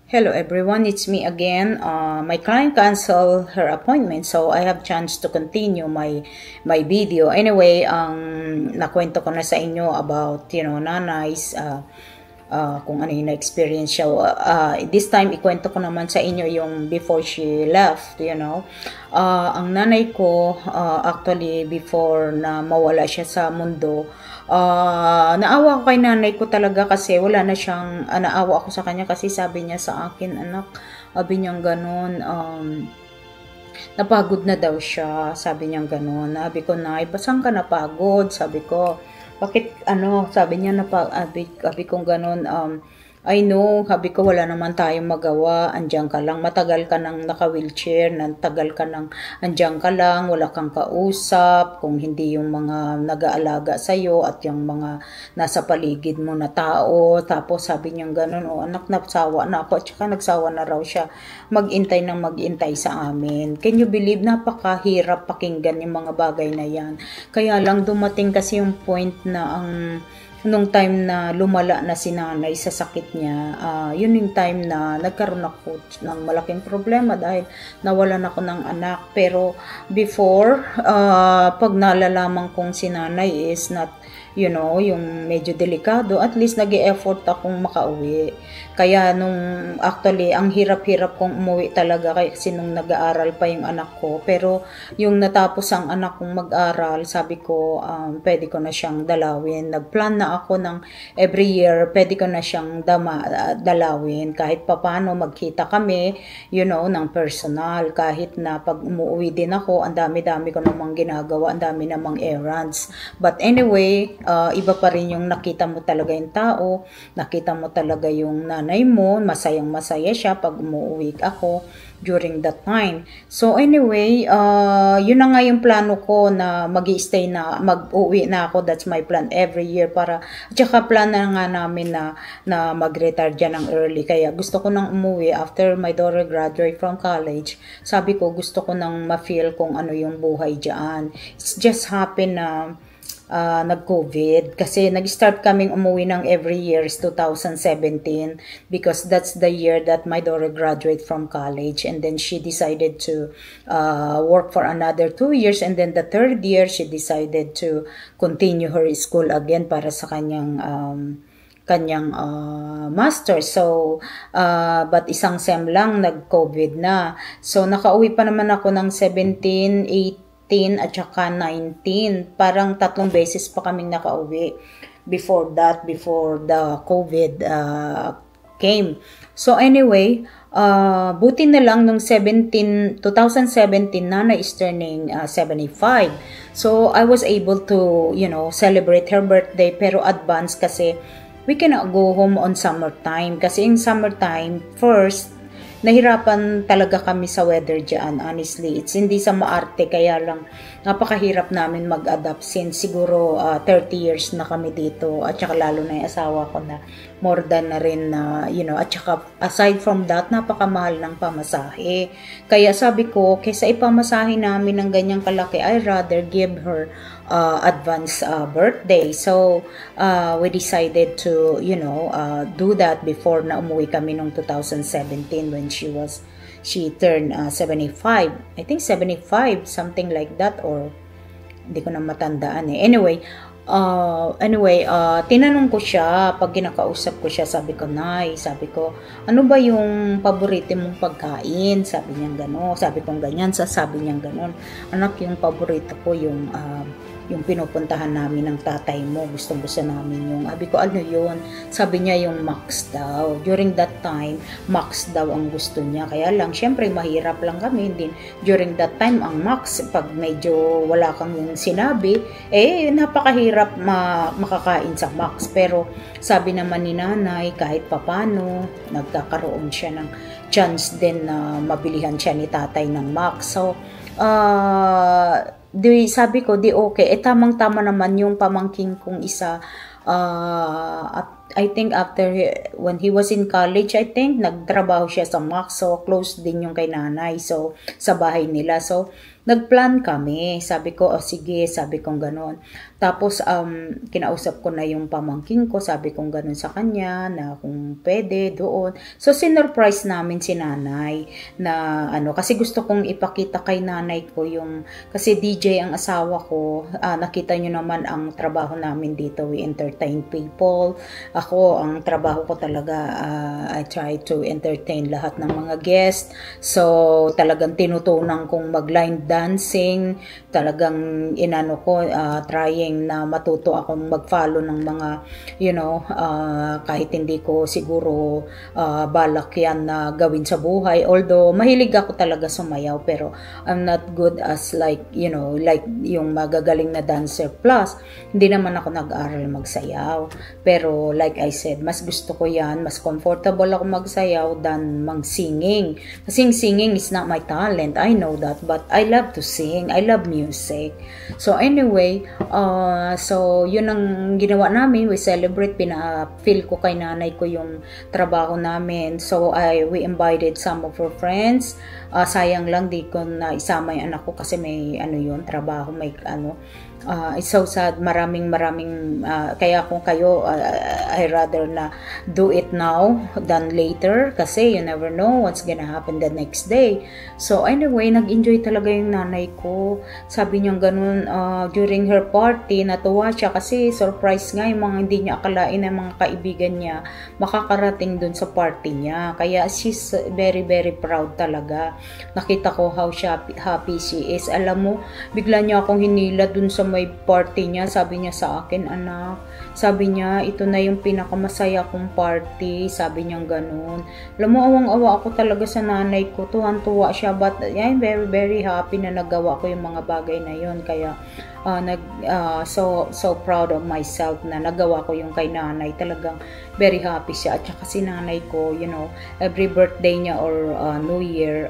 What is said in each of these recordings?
Hello everyone, it's me again. My client canceled her appointment, so I have chance to continue my video. Anyway, nakwento ko na sa inyo about nanays, kung ano yung na-experience siya. This time ikwento ko naman sa inyo yung before she left. Ang nanay ko actually before na mawala siya sa mundo, naawa ko kay nanay ko talaga kasi wala na siyang, naawa ako sa kanya kasi sabi niya sa akin, anak, sabi niya ganun, napagod na daw siya, sabi niya ganun. Sabi ko, nay, basang ka napagod? Sabi ko, bakit, sabi niya, sabi ko ganun, I know, sabi ko, wala naman tayong magawa, andyan ka lang, matagal ka nang naka-wheelchair, tagal ka nang andyan ka lang, wala kang kausap, kung hindi yung mga nag-aalaga sa'yo at yung mga nasa paligid mo na tao. Tapos sabi niya ganun, anak, nagsawa na ako, at saka nagsawa na raw siya mag-intay sa amin. Can you believe, napakahirap pakinggan yung mga bagay na yan. Kaya lang dumating kasi yung point na nung time na lumala na si nanay sa sakit niya, yun yung time na nagkaroon ako ng malaking problema dahil nawalan ako ng anak. Pero before, pag nalalaman kong si nanay is not, yung medyo delikado, at least nag-e-effort akong makauwi. Kaya actually, ang hirap-hirap kong umuwi talaga kasi nung nag-aaral pa yung anak ko. Pero yung natapos ang anak kong mag-aral, sabi ko, pwede ko na siyang dalawin. Nag-plan na ako ng every year, pwede ko na siyang dalawin. Kahit papano magkita kami, ng personal. Kahit na pag umuwi din ako, ang dami-dami ko namang ginagawa, ang dami namang errands. But anyway, iba pa rin yung nakita mo talaga yung tao, nakita mo talaga yung nanay mo, masayang-masaya siya pag umuwi ako during that time. So anyway, yun na nga yung plano ko na mag-i-stay na, mag-uwi na ako. That's my plan every year at saka plan na nga namin na mag-retire dyan ng early. Kaya gusto ko nang umuwi after my daughter graduate from college. Sabi ko, gusto ko nang ma-feel kung ano yung buhay dyan. It's just happen na nag-COVID kasi nag-start kaming umuwi ng every year is 2017 because that's the year that my daughter graduated from college, and then she decided to work for another 2 years, and then the third year she decided to continue her school again para sa kanyang master. So, but isang sem lang nag-COVID na. So, nakauwi pa naman ako ng 17, 18, at saka 19. Parang 3 beses pa kaming nakauwi before the COVID came. So anyway, buti na lang nung 2017 Nana is turning 75. So I was able to, celebrate her birthday pero advance kasi we cannot go home on summertime. Kasi in summertime, first, nahirapan talaga kami sa weather dyan, honestly. It's hindi sa maarte, kaya lang napakahirap namin mag-adapt since siguro 30 years na kami dito. At saka lalo na yung asawa ko na more than na rin na, at saka aside from that, napakamahal ng pamasahe. Kaya sabi ko, kaysa ipamasahe namin ng ganyang kalaki, I rather give her advance birthday. So, we decided to, do that before na umuwi kami noong 2017 when she turned 75. I think 75, something like that, or hindi ko na matandaan eh. Anyway, tinanong ko siya, pag kinakausap ko siya, sabi ko, Nay, ano ba yung paborito mong pagkain? Sabi niya gano'n. Sabi ko ganyan, sabi niya gano'n. Anak, yung paborito ko yung pinupuntahan namin ng tatay mo, gustong-gusto namin yung, sabi ko, ano yun? Sabi niya yung Max daw. During that time, Max daw ang gusto niya. Kaya lang, syempre, mahirap lang kami din. During that time, ang Max, pag medyo wala kang sinabi, napakahirap makakain sa Max. Pero, sabi naman ni nanay, kahit papano, nagkakaroon siya ng chance din na mabilihan siya ni tatay ng Max. So, sabi ko, di okay. Tamang-tama naman yung pamangking kong isa, at I think after when he was in college, I think nagtrabaho siya sa Max, so close din yung kay nanay, so sa bahay nila. So nagplan kami, sabi ko, oh sige, sabi kong gano'n. Tapos kinausap ko na yung pamangkin ko, sabi kong gano'n sa kanya na kung pwede doon. So sinurprise namin si nanay na ano, kasi gusto kong ipakita kay nanay ko yung, kasi DJ ang asawa ko, nakita nyo naman ang trabaho namin dito, we entertain people. Ako, ang trabaho ko talaga, I try to entertain lahat ng mga guests. So talagang tinutunan kong mag-line dancing, talagang inano ko, trying na matuto akong mag-follow ng mga, you know, kahit hindi ko siguro balak yan na gawin sa buhay. Although, mahilig ako talaga sumayaw, pero I'm not good as like, you know, like yung magagaling na dancer. Plus, hindi naman ako nag-aral magsayaw. Pero, like I said, mas gusto ko yan, mas comfortable ako magsayaw than mag-singing. Kasi singing is not my talent, I know that, but I love to sing. I love music. So anyway, so yun ang ginawa namin. We celebrate, pina-feel ko kay nanay ko yung trabaho namin. So we invited some of her friends. Sayang lang di ko na isama yung anak ko kasi may ano yun, trabaho, may ano. It's so sad, maraming kaya kung kayo, I rather na do it now than later kasi you never know what's gonna happen the next day. So anyway, nag-enjoy talaga yung nanay ko. Sabi niya ganun, during her party, natuwa siya kasi surprise nga yung mga hindi niya akalain ng mga kaibigan niya makakarating dun sa party niya. Kaya she's very proud talaga. Nakita ko how happy she is. Alam mo, bigla niya akong hinila dun sa may party niya. Sabi niya sa akin, anak, sabi niya, ito na yung pinakamasaya kong party. Sabi niya ganun. Alam mo, awang-awa ako talaga sa nanay ko. Tuwan-tuwa siya, but I'm very happy na nagawa ko yung mga bagay na yun. Kaya so proud of myself na nagawa ko yung kay nanay. Talagang very happy siya. At saka si nanay ko, you know, every birthday niya or New Year,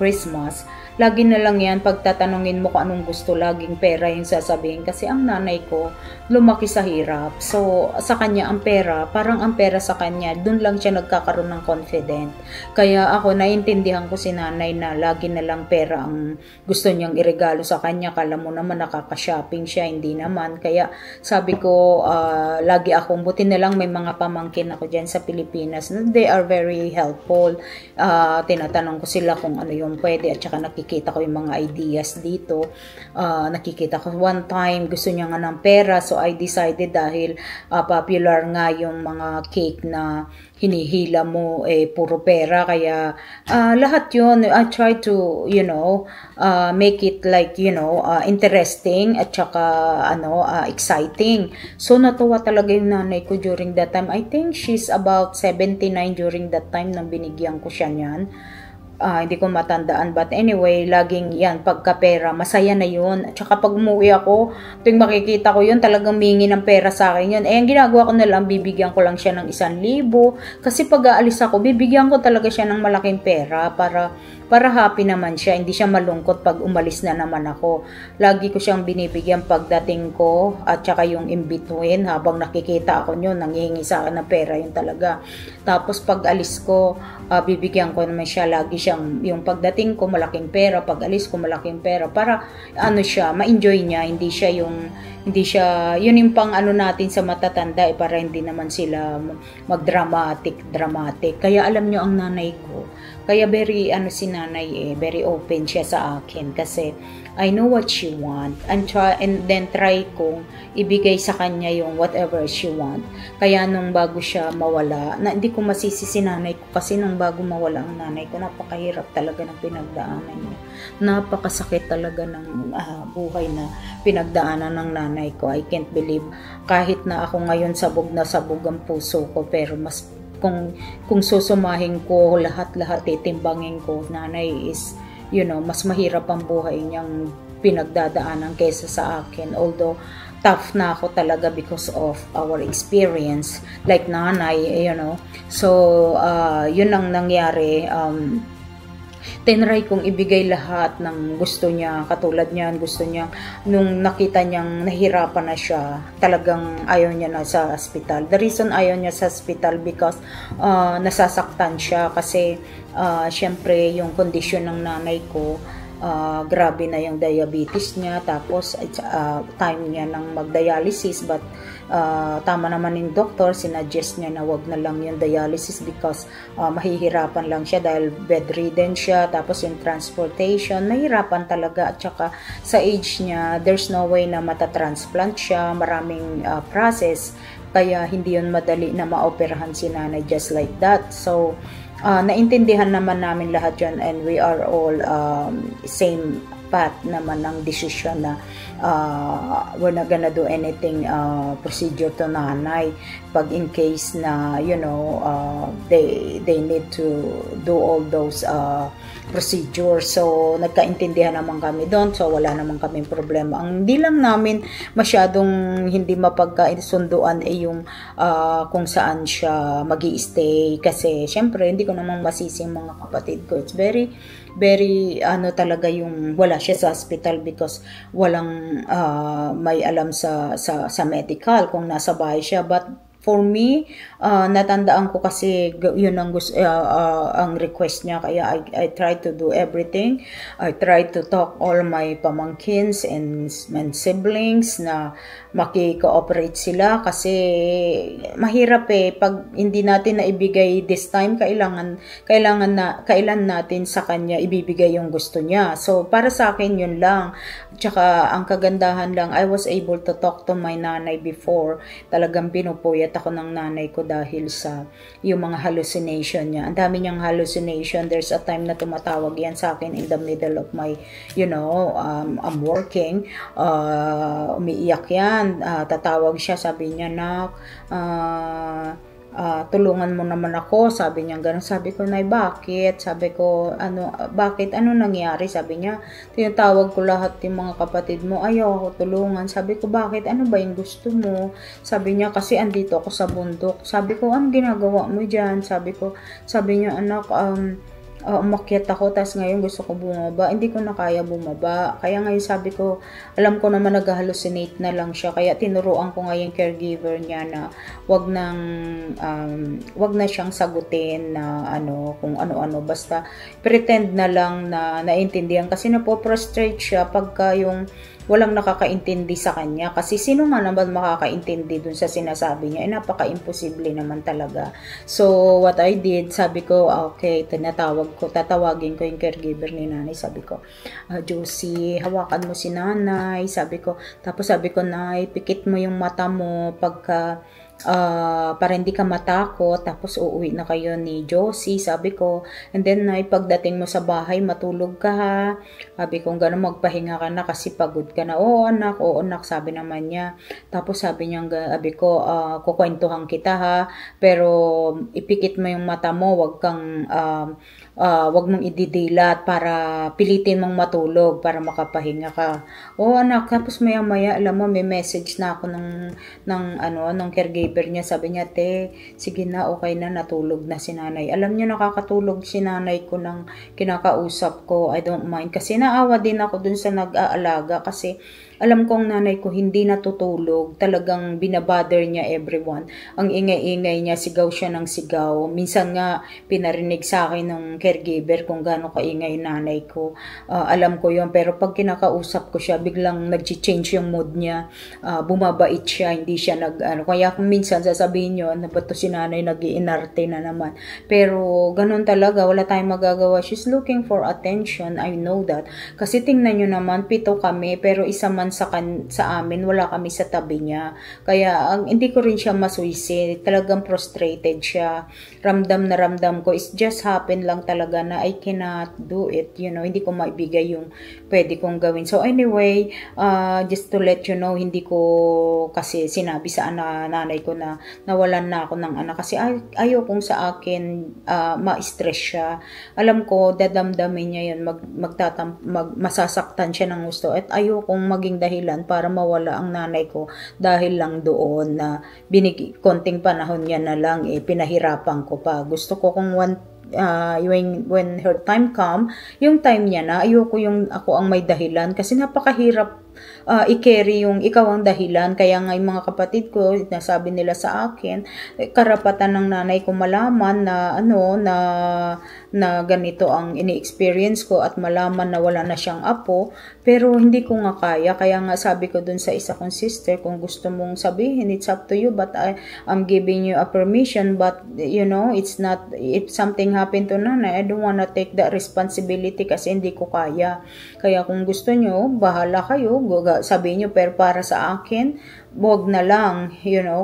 Christmas, lagi na lang yan, pagtatanungin mo kung anong gusto, laging pera yung sasabihin. Kasi ang nanay ko, lumaki sa hirap. So, sa kanya, ang pera, parang ang pera sa kanya, dun lang siya nagkakaroon ng confident. Kaya ako, naiintindihan ko si nanay na lagi na lang pera ang gusto niyang iregalo sa kanya. Kala mo naman nakaka-shopping siya, hindi naman. Kaya sabi ko, lagi akong, buti na lang may mga pamangkin ako dyan sa Pilipinas. They are very helpful. Tinatanong ko sila kung ano yung pwede, at saka nakikita ko yung mga ideas dito. Nakikita ko one time gusto niya nga ng pera, so I decided dahil popular nga yung mga cake na hinihila mo puro pera, kaya lahat yun I try to, you know, make it like, you know, interesting at saka exciting. So natuwa talaga yung nanay ko during that time. I think she's about 79 during that time nang binigyan ko siya niyan. Hindi ko matandaan, but anyway, laging yan, pagka-pera, masaya na yun. At saka pag umuwi ako, tuwing makikita ko yun, talagang mingi ng pera sa akin yun. Ang ginagawa ko na lang, bibigyan ko lang siya ng 1,000. Kasi pag aalis ako, bibigyan ko talaga siya ng malaking pera para happy naman siya, hindi siya malungkot pag umalis na naman ako. Lagi ko siyang binibigyan pagdating ko, at saka yung in between, habang nakikita ako nyo, nanghihingi sa akin ng pera, yun talaga. Tapos pag alis ko, bibigyan ko naman siya, lagi siyang, yung pagdating ko malaking pera, pag alis ko malaking pera, para siya, ma-enjoy niya, hindi siya, yun yung pang natin sa matatanda, para hindi naman sila mag-dramatic. Kaya alam nyo ang nanay ko, kaya very si nanay very open siya sa akin kasi I know what she want and then try kong ibigay sa kanya yung whatever she want. Kaya nung bago siya mawala, hindi ko masisi si nanay ko kasi nung bago mawala ang nanay ko, napakahirap talaga ng pinagdaanan niya. Napakasakit talaga ng buhay na pinagdaanan ng nanay ko. I can't believe, kahit na ako ngayon sabog na sabog ang puso ko, pero mas kung susumahin ko lahat titimbangin ko, nanay is, you know, mas mahirap ang buhay niyang pinagdadaanan kaysa sa akin. Although tough na ako talaga because of our experience like nanay, you know. So yun ang nangyari. tinry kong ibigay lahat ng gusto niya. Katulad niyan, gusto niya, nung nakita niyang nahirapan na siya, talagang ayaw niya na sa hospital. The reason ayaw niya sa hospital because nasasaktan siya kasi syempre yung kondisyon ng nanay ko, grabe na yung diabetes niya, tapos time niya ng mag-dialysis, but tama naman yung doktor, sinuggest niya na wag na lang yung dialysis because mahihirapan lang siya dahil bedridden siya, tapos yung transportation, mahirapan talaga, at saka sa age niya, there's no way na matatransplant siya, maraming process, kaya hindi yun madali na maoperahan si nanay just like that. So naintindihan naman namin lahat yun, and we are all same path naman ng decision na we're not gonna do anything procedure to nanay pag in case na they need to do all those procedures. So nagkaintindihan naman kami doon, so wala naman kaming problema. Ang hindi lang namin masyadong hindi mapagkasunduan yung kung saan siya magi-stay, kasi syempre hindi ko naman masisi yung mga kapatid ko. It's very talaga yung wala siya sa hospital because walang may alam sa medical kung nasa bahay siya. But for me, natandaan ko kasi yun ang ang request niya, kaya I try to do everything. I try to talk all my pamangkins and siblings na maki-cooperate sila, kasi mahirap pag hindi natin naibigay this time, kailan natin sa kanya ibibigay yung gusto niya. So para sa akin yun lang. Tsaka ang kagandahan lang, I was able to talk to my nanay before. Talagang pinupuyat ako ng nanay ko dahil sa yung mga hallucination niya. Ang dami niyang hallucination. There's a time na tumatawag yan sa akin in the middle of my, I'm working. Umiiyak yan. Tatawag siya, sabi niya, nak, tulungan mo naman ako, sabi niya gano'n. Sabi ko, nay, bakit? Sabi ko, bakit? Ano nangyari? Sabi niya, tinatawag ko lahat yung mga kapatid mo, ayaw ako tulungan. Sabi ko, bakit? Ano ba yung gusto mo? Sabi niya, kasi andito ako sa bundok. Sabi ko, anong ginagawa mo dyan? Sabi niya, anak, umakyat ako, tas ngayon gusto ko bumaba, hindi ko na kaya bumaba. Kaya ngayon sabi ko, alam ko naman nag-hallucinate na lang siya, kaya tinuruan ko ngayon caregiver niya na wag na siyang sagutin na kung ano-ano, basta pretend na lang na naintindihan, kasi napoprostrate siya pagka yung walang nakakaintindi sa kanya, kasi sino nga naman makakaintindi dun sa sinasabi niya, napaka-imposible naman talaga. So what I did, sabi ko, okay, tatawagin ko yung caregiver ni nanay. Sabi ko, Josie, hawakan mo si nanay, sabi ko. Tapos sabi ko, nay, pikit mo yung mata mo pagka para hindi ka matakot, tapos uuwi na kayo ni Josie, sabi ko. And then pagdating mo sa bahay, matulog ka ha, sabi ko, gano'n, magpahinga ka na kasi pagod ka na. Oo anak, sabi naman niya. Tapos sabi niya, sabi ko, kukwentuhan kita ha, pero ipikit mo yung mata mo, wag mong ididilat para pilitin mong matulog para makapahinga ka. Oo anak. Tapos maya alam mo, may message na ako ng caregiver niya. Sabi niya, te, sige na, okay na, natulog na si nanay. Alam niyo, nakakatulog si nanay ko ng kinakausap ko. I don't mind, kasi naawa din ako dun sa nag-aalaga, kasi alam kong nanay ko hindi natutulog. Talagang binabother niya everyone. Ang ingay-ingay niya, sigaw siya ng sigaw. Minsan nga, pinarinig sa akin ng caregiver kung gaano kaingay nanay ko. Alam ko yun. Pero pag kinakausap ko siya, biglang nag-change yung mood niya. Bumabait siya, hindi siya kaya kung minsan sasabihin nyo, ba't to si nanay nag-iinarte na naman. Pero ganun talaga, wala tayong magagawa. She's looking for attention. I know that. Kasi tingnan nyo naman, 7 kami, pero isa man sa amin, wala kami sa tabi niya. Kaya hindi ko rin siya masuisi. Talagang frustrated siya. Ramdam na ramdam ko. It's just happen lang talaga na I cannot do it. Hindi ko maibigay yung pwede kong gawin. So anyway, just to let you know, hindi ko kasi sinabi sa nanay ko na nawalan na ako ng anak, kasi ayaw kong sa akin ma-stress siya. Alam ko, dadamdamin niya yun, masasaktan siya ng gusto, at ayaw kong maging dahilan para mawala ang nanay ko dahil lang doon na konting panahon niya na lang, pinahirapan ko pa. Gusto ko kung when her time come, yung time niya na, ayoko yung ako ang may dahilan kasi napakahirap i-carry yung ikaw ang dahilan. Kaya nga yung mga kapatid ko, nasabi nila sa akin, karapatan ng nanay ko malaman na na ganito ang ini-experience ko at malaman na wala na siyang apo, pero hindi ko nga kaya. Kaya nga sabi ko dun sa isa kong sister, kung gusto mong sabihin, it's up to you, but I'm giving you a permission, but it's not, if something happened to nanay, I don't wanna take the responsibility kasi hindi ko kaya. Kaya kung gusto nyo, bahala kayo, sabihin nyo, pero para sa akin, wag na lang,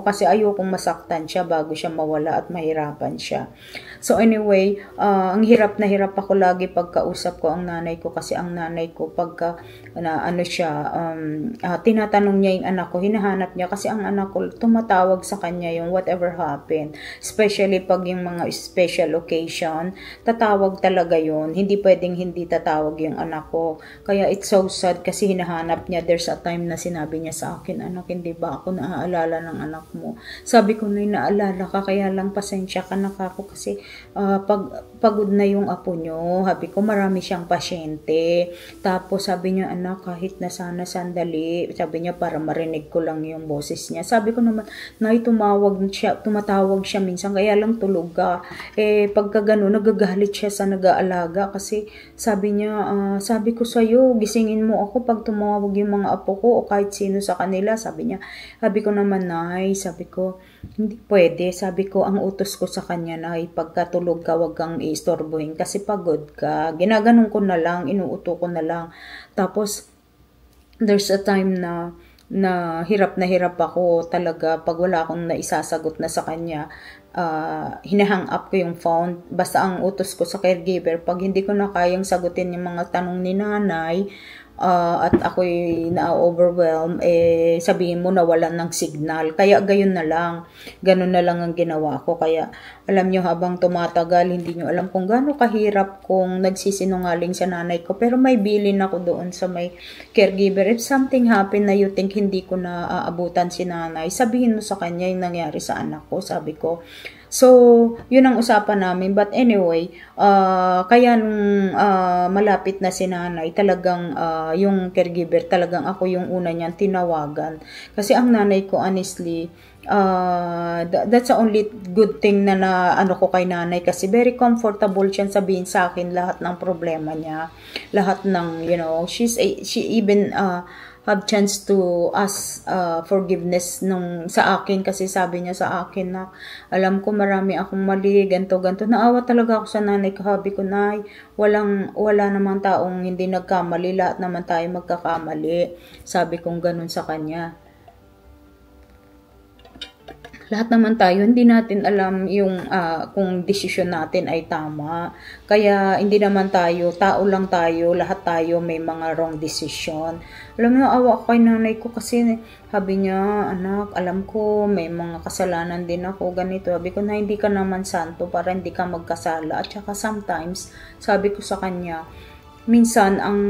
kasi ayokong masaktan siya bago siya mawala at mahirapan siya. So anyway, ang hirap na hirap ako lagi pagkausap ko ang nanay ko kasi ang nanay ko pagka tinatanong niya yung anak ko, hinahanap niya kasi ang anak ko tumatawag sa kanya yung whatever happened. Especially pag yung mga special occasion, tatawag talaga yun. Hindi pwedeng hindi tatawag yung anak ko. Kaya it's so sad kasi hinahanap niya. There's a time na sinabi niya sa akin, anak, hindi ba ako naaalala ng anak mo? Sabi ko, naalala ka, kaya lang pasensya ka na ako kasi pagod na yung apo nyo. Sabi ko, marami siyang pasyente. Tapos sabi niya, anak, kahit na sana sandali, sabi niya, para marinig ko lang yung boses niya. Sabi ko naman, tumatawag siya minsan, kaya lang tulog ka. Pagka gano'n, nagagalit siya sa nag-aalaga kasi sabi niya, sabi ko sa'yo, gisingin mo ako pag tumawag yung mga apo ko o kahit sino sa kanila. Sabi niya, sabi ko naman, Nay, sabi ko, hindi pwede. Sabi ko, ang utos ko sa kanya, Nay, pagkatulog ka, wag kang iistorbohin kasi pagod ka. Ginaganon ko na lang, inuuto ko na lang. Tapos, there's a time na hirap ako talaga pag wala akong naisasagot na sa kanya. Hinahang up ko yung phone. Basta ang utos ko sa caregiver, pag hindi ko na kayang sagutin yung mga tanong ni nanay, at ako'y na-overwhelm, sabihin mo nawalan ng signal. Kaya ganun na lang ang ginawa ko. Kaya alam nyo, habang tumatagal, hindi nyo alam kung gaano kahirap kung nagsisinungaling sa nanay ko. Pero may bilin ako doon sa may caregiver. If something happen na you think hindi ko na aabutan si nanay, sabihin mo sa kanya yung nangyari sa anak ko, sabi ko. So, yun ang usapan namin. But anyway, kaya nung malapit na si nanay, talagang yung caregiver, talagang ako yung una niyang tinawagan. Kasi ang nanay ko, honestly, that's the only good thing na ano ko kay nanay kasi very comfortable siya sabihin sa akin lahat ng problema niya. Lahat ng, she even have chance to ask forgiveness sa akin kasi sabi niya sa akin na alam ko marami akong mali, ganto. Naawa talaga ako sa nanay ko. Sabi ko, Nay, wala namang taong hindi nagkamali, lahat naman tayo magkakamali. Sabi kong ganun sa kanya. Lahat naman tayo, hindi natin alam yung kung desisyon natin ay tama. Kaya hindi naman tayo, tao lang tayo, lahat tayo may mga wrong decision. Alam mo, awa ko kay nanay ko kasi sabi niya, anak, alam ko may mga kasalanan din ako, ganito. Sabi ko na hindi ka naman santo para hindi ka magkasala. At saka sometimes, sabi ko sa kanya, minsan, ang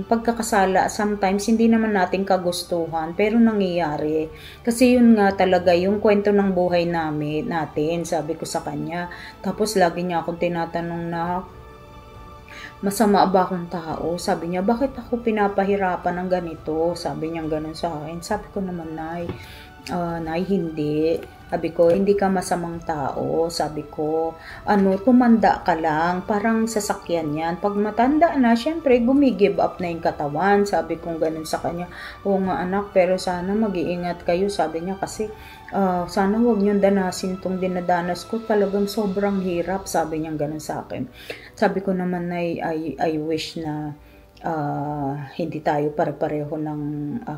pagkakasala, sometimes, hindi naman natin kagustuhan, pero nangyayari. Kasi yun nga talaga, yung kwento ng buhay natin, sabi ko sa kanya. Tapos, lagi niya akong tinatanong na, masama ba akong tao? Sabi niya, bakit ako pinapahirapan ng ganito? Sabi niya ganun sa akin. Sabi ko naman, Nay, hindi. Sabi ko, hindi ka masamang tao. Sabi ko, tumanda ka lang. Parang sasakyan yan. Pag matanda na, syempre, gumigive up na yung katawan. Sabi ko ganun sa kanya. Oo nga anak, pero sana mag-iingat kayo. Sabi niya kasi, sana huwag niyong danasin itong dinadanas ko. Talagang sobrang hirap. Sabi niya ganun sa akin. Sabi ko naman, I wish na hindi tayo pare-pareho ng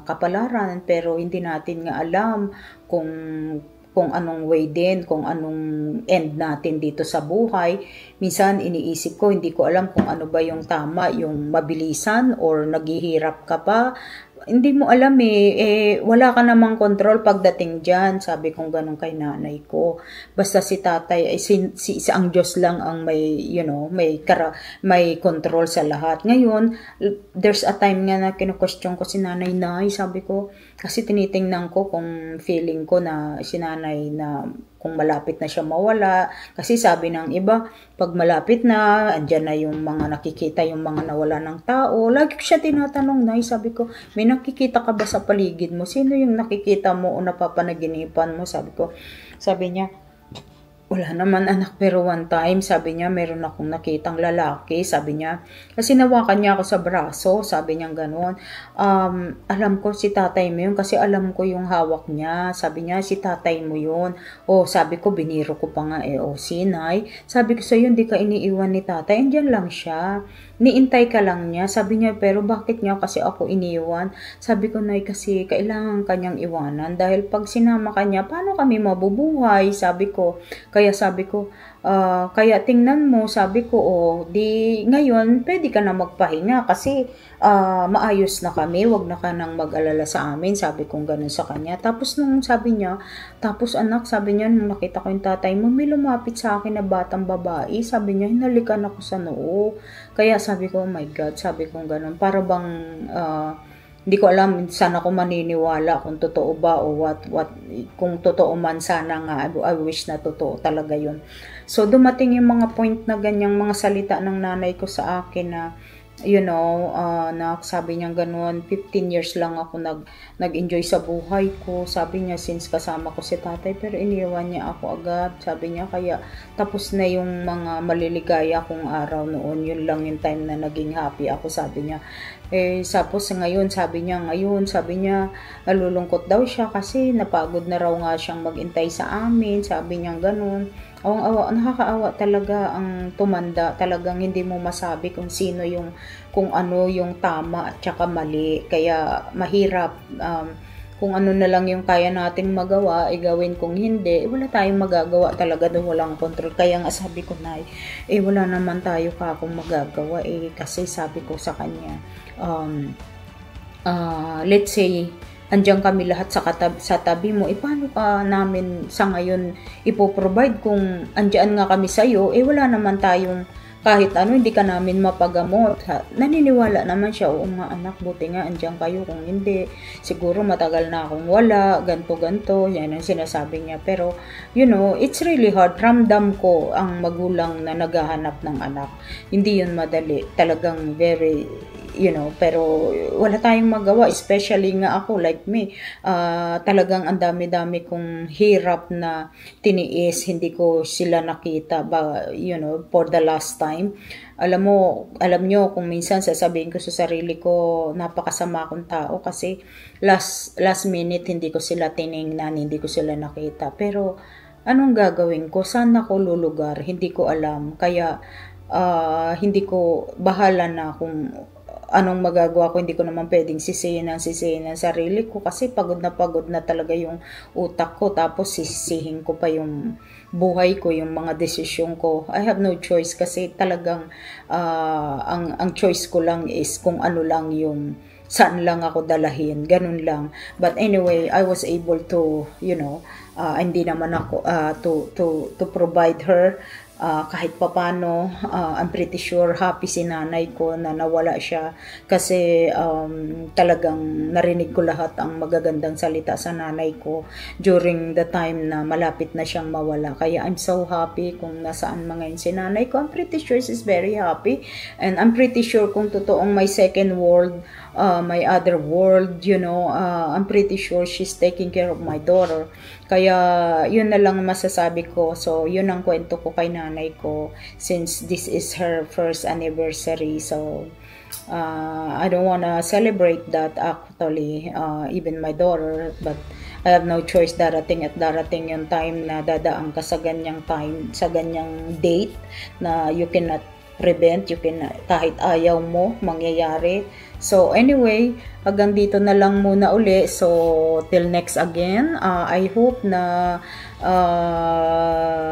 kapalaran, pero hindi natin nga alam kung anong way din, kung anong end natin dito sa buhay. Minsan iniisip ko, hindi ko alam kung ano ba yung tama, yung mabilisan or naghihirap ka pa. Hindi mo alam wala ka namang control pagdating dyan. Sabi kong ganun kay nanay ko. Basta si tatay, ang Diyos lang ang may, may control sa lahat. Ngayon, there's a time nga na kinu-question ko si nanay, sabi ko, kasi tinitingnan ko kung feeling ko na si nanay na kung malapit na siya mawala. Kasi sabi ng iba, pag malapit na, andyan na yung mga nakikita, yung mga nawala ng tao. Lagi ko siya tinatanong, Nay, sabi ko, may nakikita ka ba sa paligid mo? Sino yung nakikita mo o napapanaginipan mo? Sabi niya, wala naman anak, pero one time, sabi niya, meron akong nakitang lalaki, sabi niya, kasi nawakan niya ako sa braso, sabi niya gano'n, alam ko si tatay mo yun, kasi alam ko yung hawak niya, sabi niya, si tatay mo yun, sabi ko, biniro ko pa nga sinay, sabi ko sa'yo, hindi ka iniiwan ni tatay, andyan lang siya, niintay ka lang niya, sabi niya, pero bakit niya kasi ako iniwan, sabi ko, Nay, kasi kailangan kanyang iwanan, dahil pag sinama ka niya, paano kami mabubuhay, sabi ko, kaya sabi ko, kaya tingnan mo, sabi ko, di ngayon, pwede ka na magpahinga kasi maayos na kami, wag na ka nang mag-alala sa amin, sabi kong ganun sa kanya. Tapos nung sabi niya, tapos anak, sabi niya, nung nakita ko yung tatay mo, may lumapit sa akin na batang babae, sabi niya, hinalikan ako sa noo. Kaya sabi ko, oh my God, sabi kong ganun, para bang, hindi ko alam saan ako maniniwala kung totoo ba o what kung totoo man, sana nga I wish na totoo talaga yun. So dumating yung mga point na ganyang mga salita ng nanay ko sa akin na na sabi niya ganoon, 15 years lang ako nag-enjoy sa buhay ko, sabi niya, since kasama ko si tatay, pero iniwan niya ako agad, sabi niya, kaya tapos na yung mga maliligaya kong araw noon, yun lang yung time na naging happy ako, sabi niya. Tapos ngayon, sabi niya, nalulungkot daw siya kasi napagod na raw nga siyang magintay sa amin, sabi niya ganoon. Nakakaawa talaga ang tumanda, talagang hindi mo masabi kung sino kung ano yung tama at saka mali, kaya mahirap, kung ano na lang yung kaya nating magawa, gawin, kung hindi, wala tayong magagawa talaga doon, walang control. Kaya nga sabi ko, Nay, wala naman tayo kung magagawa, kasi sabi ko sa kanya, let's say, andyan kami lahat sa tabi mo, paano ka namin sa ngayon ipoprovide kung andyan nga kami sa'yo, wala naman tayong kahit ano, hindi ka namin mapagamot. Naniniwala naman siya, oo nga anak, buti nga andyan kayo, kung hindi, siguro matagal na akong wala, ganto, yan ang sinasabi niya. Pero, it's really hard. Ramdam ko ang magulang na naghahanap ng anak. Hindi yun madali. Talagang very, pero wala tayong magawa, especially nga ako, like me, talagang ang dami-dami kong hirap na tiniis, hindi ko sila nakita for the last time. Alam nyo, kung minsan sasabihin ko sa sarili ko, napakasama akong tao kasi last minute hindi ko sila tiningnan, hindi ko sila nakita. Pero anong gagawin ko? Saan ako lulugar? Hindi ko alam. Kaya hindi ko bahala na kung anong magagawa ko, hindi ko naman pwedeng sisihin ang sarili ko kasi pagod na talaga yung utak ko, tapos sisihin ko pa yung buhay ko, yung mga desisyon ko. I have no choice kasi talagang ang choice ko lang is kung ano lang yung saan lang ako dalahin, ganun lang. But anyway, I was able to, hindi naman ako to provide her kahit papano. I'm pretty sure happy si nanay ko na nawala siya kasi talagang narinig ko lahat ang magagandang salita sa nanay ko during the time na malapit na siyang mawala. Kaya I'm so happy kung nasaan ngayon si nanay ko. I'm pretty sure she's very happy, and I'm pretty sure kung totoong may second world, my other world, I'm pretty sure she's taking care of my daughter. Kaya yun na lang masasabi ko. So yun ang kwento ko kay nanay ko since this is her first anniversary. So I don't wanna celebrate that actually, even my daughter, but I have no choice. Darating yung time na dadaan ka sa ganyang time, sa ganyang date na you cannot prevent, kahit ayaw mo, mangyayari. So anyway, hanggang dito na lang muna uli. So till next again, I hope na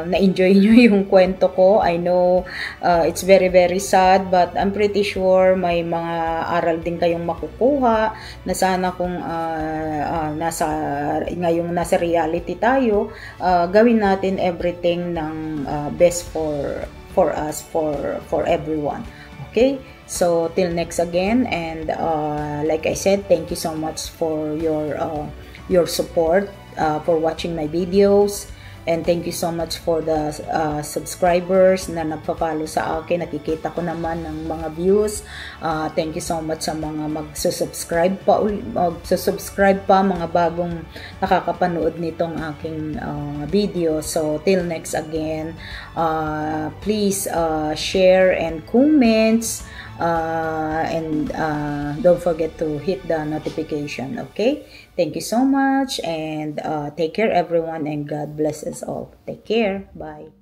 na-enjoy nyo yung kwento ko. I know it's very very sad, but I'm pretty sure may mga aral din kayong makukuha na sana kung ngayong nasa reality tayo, gawin natin everything ng best for us, for everyone. Okay, so till next again, and like I said, thank you so much for your support, for watching my videos, And thank you so much for the subscribers na nagpa-follow sa akin. Nakikita ko naman ng mga views. Thank you so much sa mga magsusubscribe pa, mga bagong nakakapanood nitong aking video. So till next again, please share and comments, and don't forget to hit the notification. Okay, thank you so much, and take care everyone, and God bless us all. Take care. Bye.